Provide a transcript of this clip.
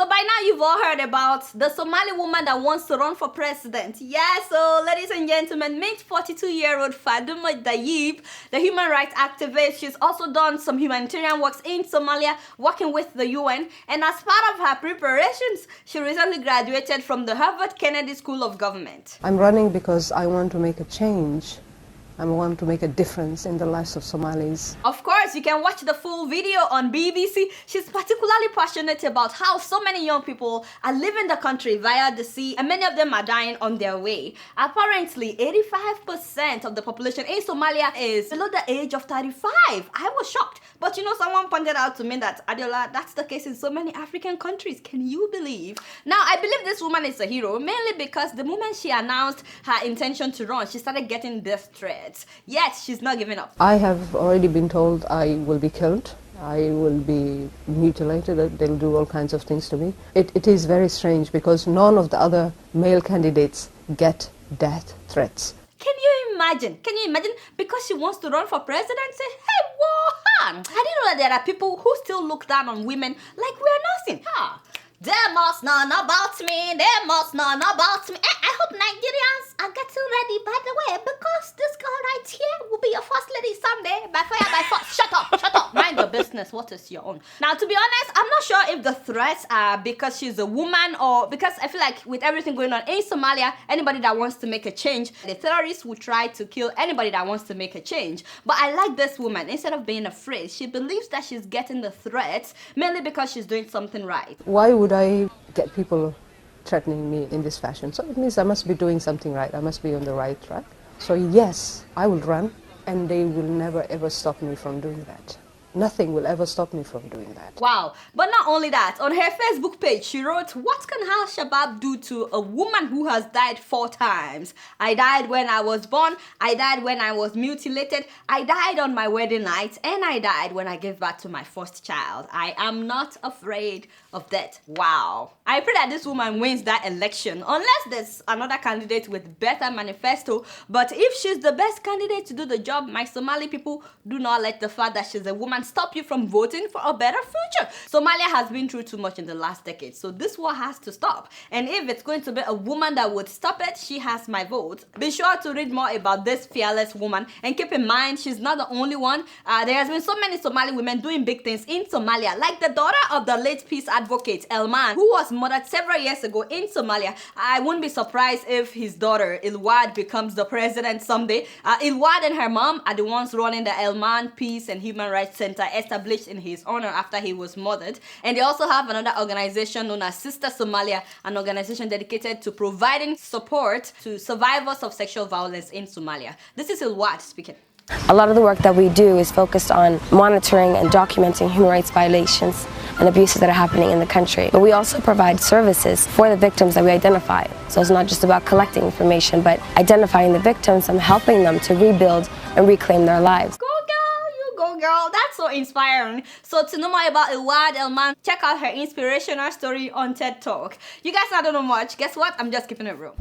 So by now you've all heard about the Somali woman that wants to run for president. Yeah, so ladies and gentlemen, meet 42-year-old Fadumo Dayib, the human rights activist. She's also done some humanitarian works in Somalia, working with the UN. And as part of her preparations, she recently graduated from the Harvard Kennedy School of Government. I'm running because I want to make a change. I want to make a difference in the lives of Somalis. Of course, you can watch the full video on BBC. She's particularly passionate about how so many young people are leaving the country via the sea, and many of them are dying on their way. Apparently, 85% of the population in Somalia is below the age of 35. I was shocked. But you know, someone pointed out to me that, Adeola, that's the case in so many African countries. Can you believe? Now, I believe this woman is a hero, mainly because the moment she announced her intention to run, she started getting death threats. Yet, she's not giving up. I have already been told I will be killed. I will be mutilated. They'll do all kinds of things to me. It is very strange because none of the other male candidates get death threats. Can you imagine? Because she wants to run for presidency? Hey, Wuhan! I didn't know that there are people who still look down on women like we're nothing. They must know about me. They must know about me. I hope Nigerians are getting ready, by the way, because this girl right here will be your first lady someday. By fire, by force. Shut up. Mind your business. What is your own? Now, to be honest, I'm not sure if the threats are because she's a woman or because I feel like with everything going on in Somalia, anybody that wants to make a change, the terrorists will try to kill anybody that wants to make a change. But I like this woman. Instead of being afraid, she believes that she's getting the threats mainly because she's doing something right. Why would I get people threatening me in this fashion? So it means I must be doing something right. I must be on the right track. So yes, I will run, and they will never ever stop me from doing that. Nothing will ever stop me from doing that. Wow. But not only that, on her Facebook page, she wrote, "What can Al-Shabaab do to a woman who has died 4 times? I died when I was born, I died when I was mutilated, I died on my wedding night, and I died when I gave birth to my first child. I am not afraid of death." Wow. I pray that this woman wins that election, unless there's another candidate with better manifesto. But if she's the best candidate to do the job, my Somali people, do not let the fact that she's a woman stop you from voting for a better future. Somalia has been through too much in the last decade, so this war has to stop. And if it's going to be a woman that would stop it, she has my vote. Be sure to read more about this fearless woman, and keep in mind she's not the only one. There has been so many Somali women doing big things in Somalia, like the daughter of the late peace advocate Elman, who was murdered several years ago in Somalia. I wouldn't be surprised if his daughter Ilwad becomes the president someday. Ilwad and her mom are the ones running the Elman Peace and Human Rights Center, established in his honor after he was murdered. And they also have another organization known as Sister Somalia, an organization dedicated to providing support to survivors of sexual violence in Somalia. This is Ilwad speaking. A lot of the work that we do is focused on monitoring and documenting human rights violations and abuses that are happening in the country. But we also provide services for the victims that we identify. So it's not just about collecting information, but identifying the victims and helping them to rebuild and reclaim their lives. Go girl, that's so inspiring. So to know more about Ilwad Elman, check out her inspirational story on TED Talk. You guys, I don't know much. Guess what? I'm just keeping it real.